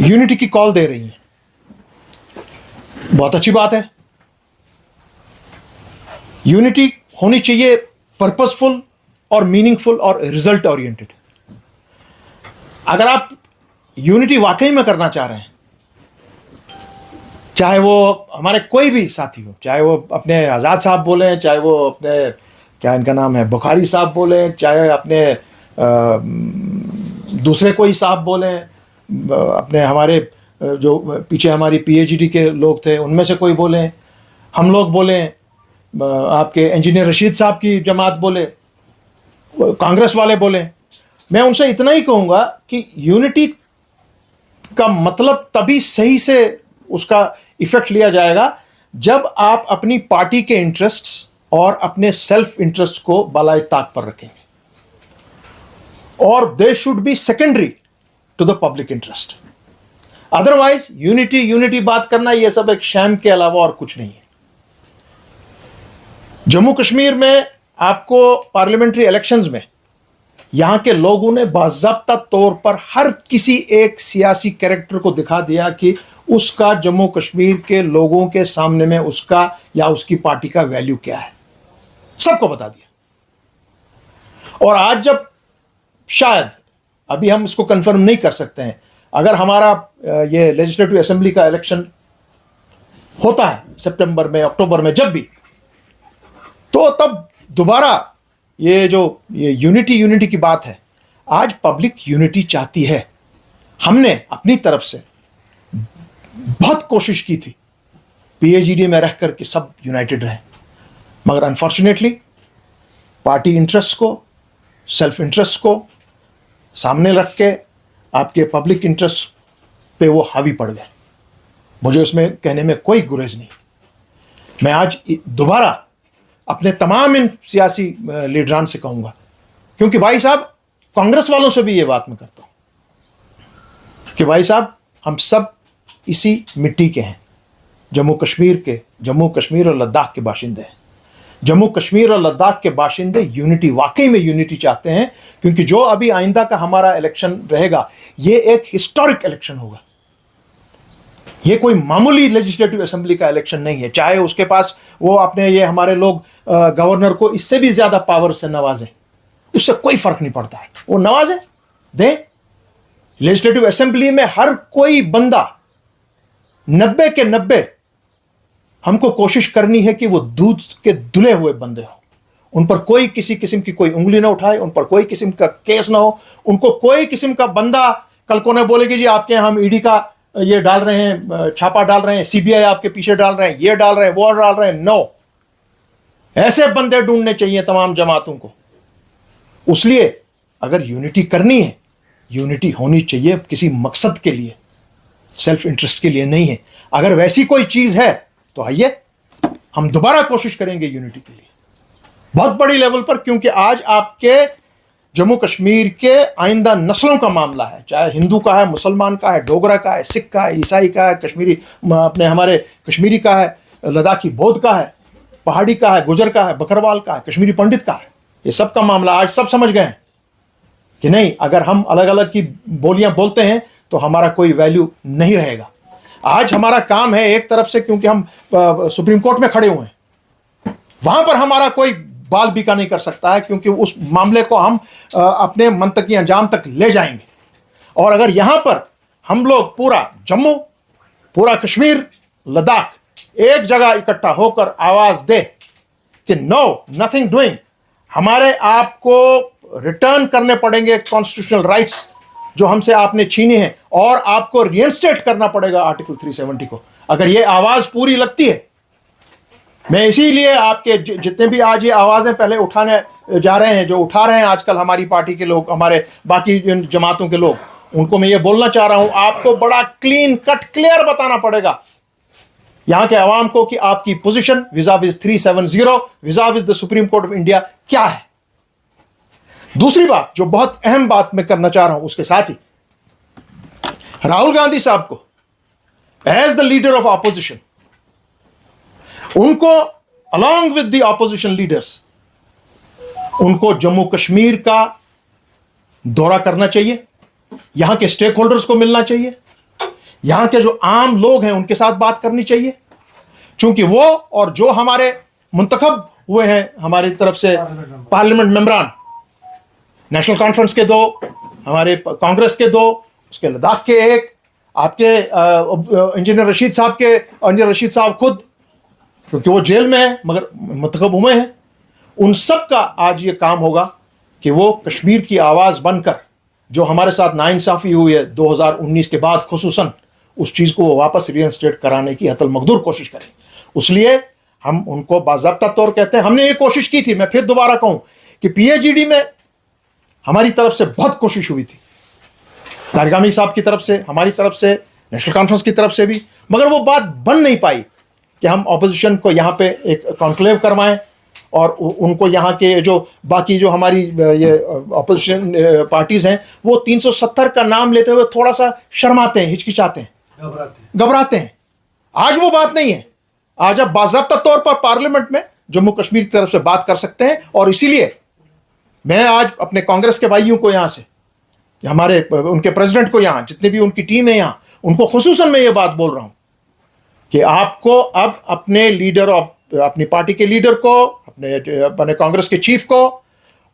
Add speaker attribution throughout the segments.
Speaker 1: Unity की call दे रही हैं, बहुत अच्छी बात है। यूनिटी होनी चाहिए पर्पसफुल और मीनिंगफुल और रिजल्ट ओरिएंटेड। अगर आप यूनिटी वाकई में करना चाह रहे हैं, चाहे वो हमारे कोई भी साथी हो, चाहे वो अपने आज़ाद साहब बोलें, चाहे वो अपने क्या इनका नाम है बुखारी साहब बोलें, चाहे अपने दूसरे कोई साहब बोलें, अपने हमारे जो पीछे हमारी पीएचडी के लोग थे उनमें से कोई बोलें, हम लोग बोलें, आपके इंजीनियर रशीद साहब की जमात बोले, कांग्रेस वाले बोलें, मैं उनसे इतना ही कहूँगा कि यूनिटी का मतलब तभी सही से उसका इफेक्ट लिया जाएगा जब आप अपनी पार्टी के इंटरेस्ट्स और अपने सेल्फ इंटरेस्ट को बालाए ताक पर रखेंगे, और they should be secondary to the public interest. Otherwise unity बात करना ये सब एक शैम के अलावा और कुछ नहीं है। जम्मू कश्मीर में आपको पार्लियामेंट्री इलेक्शंस में यहां के लोगों ने बाज़ाब्ता तौर पर हर किसी एक सियासी कैरेक्टर को दिखा दिया कि उसका जम्मू कश्मीर के लोगों के सामने में उसका या उसकी पार्टी का वैल्यू क्या है, सबको बता दिया। और आज जब शायद, अभी हम इसको कंफर्म नहीं कर सकते हैं, अगर हमारा ये लेजिस्लेटिव असेंबली का इलेक्शन होता है सितंबर में, अक्टूबर में, जब भी, तो तब दोबारा ये यूनिटी की बात है। आज पब्लिक यूनिटी चाहती है। हमने अपनी तरफ से बहुत कोशिश की थी पीएचडी में रह कर के सब यूनाइटेड रहे, मगर अनफॉर्चुनेटली पार्टी इंटरेस्ट को, सेल्फ इंटरेस्ट को सामने रख के आपके पब्लिक इंटरेस्ट पे वो हावी पड़ गए। मुझे उसमें कहने में कोई गुरेज नहीं। मैं आज दोबारा अपने तमाम इन सियासी लीडरान से कहूंगा, क्योंकि भाई साहब कांग्रेस वालों से भी ये बात मैं करता हूं कि भाई साहब हम सब इसी मिट्टी के हैं, जम्मू कश्मीर और लद्दाख के बाशिंदे हैं। जम्मू कश्मीर और लद्दाख के बाशिंदे यूनिटी, वाकई में यूनिटी चाहते हैं, क्योंकि जो अभी आइंदा का हमारा इलेक्शन रहेगा ये एक हिस्टोरिक इलेक्शन होगा। ये कोई मामूली लेजिस्लेटिव असेंबली का इलेक्शन नहीं है, चाहे उसके पास वो अपने ये हमारे लोग गवर्नर को इससे भी ज्यादा पावर से नवाजें, उससे कोई फर्क नहीं पड़ता है, वो नवाजें दें। लेजिस्लेटिव असेंबली में हर कोई बंदा 90 के 90 हमको कोशिश करनी है कि वो दूध के धुले हुए बंदे हो, उन पर कोई किसी किस्म की कोई उंगली ना उठाए, उन पर कोई किस्म का केस ना हो, उनको कोई किस्म का बंदा कल को ना बोले कि जी आपके यहाँ हम ईडी का ये डाल रहे हैं, छापा डाल रहे हैं, सीबीआई आपके पीछे डाल रहे हैं, ये डाल रहे हैं, वो डाल रहे हैं। नो, ऐसे बंदे ढूंढने चाहिए तमाम जमातों को। उसलिए अगर यूनिटी करनी है, यूनिटी होनी चाहिए किसी मकसद के लिए, सेल्फ इंटरेस्ट के लिए नहीं है। अगर वैसी कोई चीज है तो आइए हम दोबारा कोशिश करेंगे यूनिटी के लिए, बहुत बड़ी लेवल पर, क्योंकि आज आपके जम्मू कश्मीर के आइंदा नस्लों का मामला है, चाहे हिंदू का है, मुसलमान का है, डोगरा का है, सिख का है, ईसाई का है, कश्मीरी अपने हमारे कश्मीरी का है, लद्दाखी बौद्ध का है, पहाड़ी का है, गुजर का है, बकरवाल का है, कश्मीरी पंडित का है। ये सब का मामला आज सब समझ गए हैं कि नहीं, अगर हम अलग अलग की बोलियां बोलते हैं तो हमारा कोई वैल्यू नहीं रहेगा। आज हमारा काम है एक तरफ से, क्योंकि हम सुप्रीम कोर्ट में खड़े हुए हैं, वहां पर हमारा कोई बाल बीका नहीं कर सकता है, क्योंकि उस मामले को हम अपने मंतकी अंजाम तक ले जाएंगे। और अगर यहां पर हम लोग पूरा जम्मू, पूरा कश्मीर, लद्दाख एक जगह इकट्ठा होकर आवाज दे कि नो, नथिंग डूइंग, हमारे आपको रिटर्न करने पड़ेंगे कॉन्स्टिट्यूशनल राइट्स जो हमसे आपने छीने हैं, और आपको रीइंस्टेट करना पड़ेगा आर्टिकल 370 को। अगर ये आवाज पूरी लगती है, मैं इसीलिए आपके जितने भी आज ये आवाजें पहले उठाने जा रहे हैं, जो उठा रहे हैं आजकल हमारी पार्टी के लोग, हमारे बाकी जमातों के लोग, उनको मैं ये बोलना चाह रहा हूं, आपको बड़ा क्लीन कट क्लियर बताना पड़ेगा यहां के अवाम को कि आपकी position vis-a-vis 370, vis-a-vis the supreme court of India क्या है। दूसरी बात जो बहुत अहम बात मैं करना चाह रहा हूं, उसके साथ ही राहुल गांधी साहब को as the leader of opposition, उनको along with the opposition leaders, उनको जम्मू कश्मीर का दौरा करना चाहिए, यहां के स्टेक होल्डर्स को मिलना चाहिए, यहां के जो आम लोग हैं उनके साथ बात करनी चाहिए, क्योंकि वो और जो हमारे मुंतखब हुए हैं हमारी तरफ से पार्लियामेंट मेंबरान, नेशनल कॉन्फ्रेंस के 2, हमारे कांग्रेस के 2, उसके लद्दाख के 1, आपके इंजीनियर रशीद साहब खुद, क्योंकि वो जेल में है मगर मुंतखब हुए हैं, उन सब का आज ये काम होगा कि वो कश्मीर की आवाज़ बनकर जो हमारे साथ नाइंसाफ़ी हुई है 2019 के बाद खुसूसन, उस चीज़ को वो वापस रिइंस्टेट कराने की हतल मकदूर कोशिश करें। उसलिए हम उनको बाज़ाब्ता तौर कहते हैं। हमने ये कोशिश की थी, मैं फिर दोबारा कहूँ कि PAGD में हमारी तरफ से बहुत कोशिश हुई थी, तारिगामी साहब की तरफ से, हमारी तरफ से, नेशनल कॉन्फ्रेंस की तरफ से भी, मगर वो बात बन नहीं पाई कि हम ऑपोजिशन को यहाँ पे एक कॉन्क्लेव करवाएं और उनको यहाँ के जो बाकी जो हमारी ये ऑपोजिशन पार्टीज हैं वो 370 का नाम लेते हुए थोड़ा सा शर्माते हैं, हिचकिचाते हैं, घबराते हैं। आज वो बात नहीं है। आज आप बाज़ाब्ता तौर पर पार्लियामेंट में जम्मू कश्मीर की तरफ से बात कर सकते हैं। और इसीलिए मैं आज अपने कांग्रेस के भाइयों को यहाँ से, हमारे उनके प्रेसिडेंट को, यहाँ जितने भी उनकी टीम है यहाँ, उनको खुसूसन मैं ये बात बोल रहा हूँ कि आपको अब अपने लीडर ऑफ, अपनी पार्टी के लीडर को, अपने कांग्रेस के चीफ को,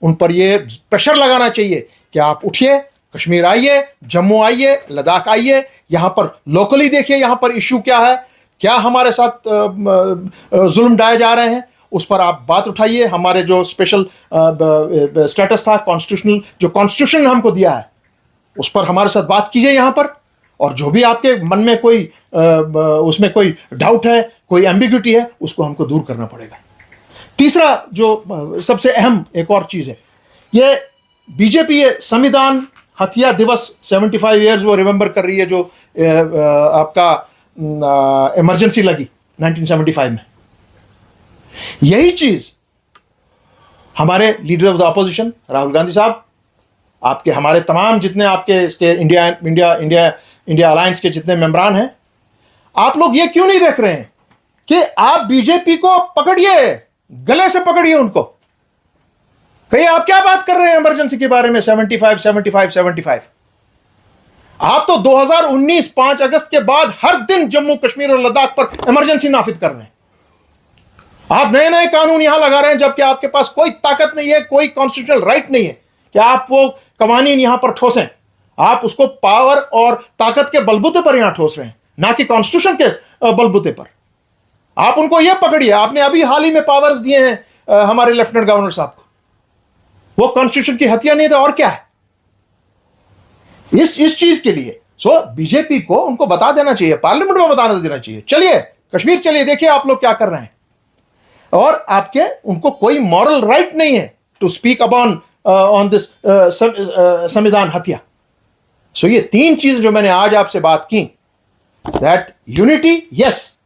Speaker 1: उन पर ये प्रेशर लगाना चाहिए कि आप उठिए, कश्मीर आइए, जम्मू आइए, लद्दाख आइए, यहाँ पर लोकली देखिए यहाँ पर इश्यू क्या है, क्या हमारे साथ जुल्म ढाए जा रहे हैं, उस पर आप बात उठाइए। हमारे जो स्पेशल स्टेटस था कॉन्स्टिट्यूशनल, जो कॉन्स्टिट्यूशन ने हमको दिया है, उस पर हमारे साथ बात कीजिए यहाँ पर। और जो भी आपके मन में कोई उसमें कोई डाउट है, कोई एम्बिग्यूटी है, उसको हमको दूर करना पड़ेगा। तीसरा जो सबसे अहम एक और चीज़ है, ये बीजेपी ये संविधान हत्या दिवस 75 ईयर्स वो रिमेंबर कर रही है, जो आपका इमरजेंसी लगी 1975 में। यही चीज़ हमारे leader of the opposition Rahul Gandhi साहब, आपके हमारे तमाम जितने आपके इसके इंडिया अलायंस के जितने मेंबरान हैं, आप लोग ये क्यों नहीं देख रहे हैं कि आप बीजेपी को पकड़िए, गले से पकड़िए उनको। कहीं आप क्या बात कर रहे हैं इमरजेंसी के बारे में? 75 आप तो 2019 5 अगस्त के बाद हर दिन जम्मू कश्मीर और लद्दाख पर इमरजेंसी नाफिज कर रहे हैं। आप नए नए कानून यहां लगा रहे हैं, जबकि आपके पास कोई ताकत नहीं है, कोई कॉन्स्टिट्यूशनल राइट नहीं है कि आप वो कवानीन यहां पर ठोसें। आप उसको पावर और ताकत के बलबूते पर यहां ठोस रहे हैं, ना कि कॉन्स्टिट्यूशन के बलबूते पर। आप उनको यह पकड़िए। आपने अभी हाल ही में पावर्स दिए हैं हमारे लेफ्टिनेंट गवर्नर साहब को, वो कॉन्स्टिट्यूशन की हत्या नहीं था और क्या है इस चीज के लिए। सो बीजेपी को उनको बता देना चाहिए, पार्लियामेंट में बता देना चाहिए, चलिए कश्मीर चलिए, देखिए आप लोग क्या कर रहे हैं। और आपके उनको कोई मॉरल राइट नहीं है to speak upon on this संविधान हत्या। सो ये 3 चीज जो मैंने आज आपसे बात की, that unity yes,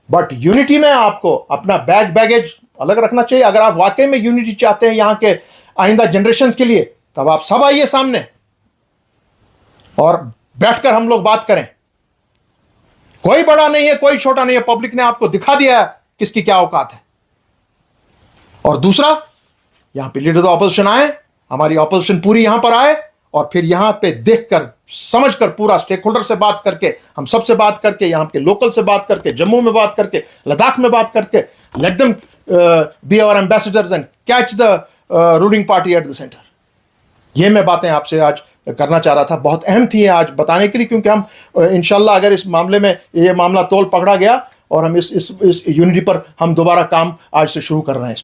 Speaker 1: but unity में आपको अपना बैगेज अलग रखना चाहिए। अगर आप वाकई में यूनिटी चाहते हैं यहां के आइंदा जनरेशंस के लिए, तब आप सब आइए सामने और बैठकर हम लोग बात करें। कोई बड़ा नहीं है, कोई छोटा नहीं है, पब्लिक ने आपको दिखा दिया है किसकी क्या औकात है। और दूसरा, यहां पे लीडर ऑफ ऑपोजिशन आए, हमारी ऑपोजिशन पूरी यहां पर आए, और फिर यहां पे देखकर समझकर पूरा स्टेक होल्डर से बात करके, हम सब से बात करके, यहां के लोकल से बात करके, जम्मू में बात करके, लद्दाख में बात करके, let them be our ambassadors and catch the ruling party at the centre. ये मैं बातें आपसे आज करना चाह रहा था, बहुत अहम थी आज बताने के लिए, क्योंकि हम इंशाल्लाह अगर इस मामले में ये मामला तोल पकड़ा गया और हम इस यूनिटी पर हम दोबारा काम आज से शुरू कर रहे हैं।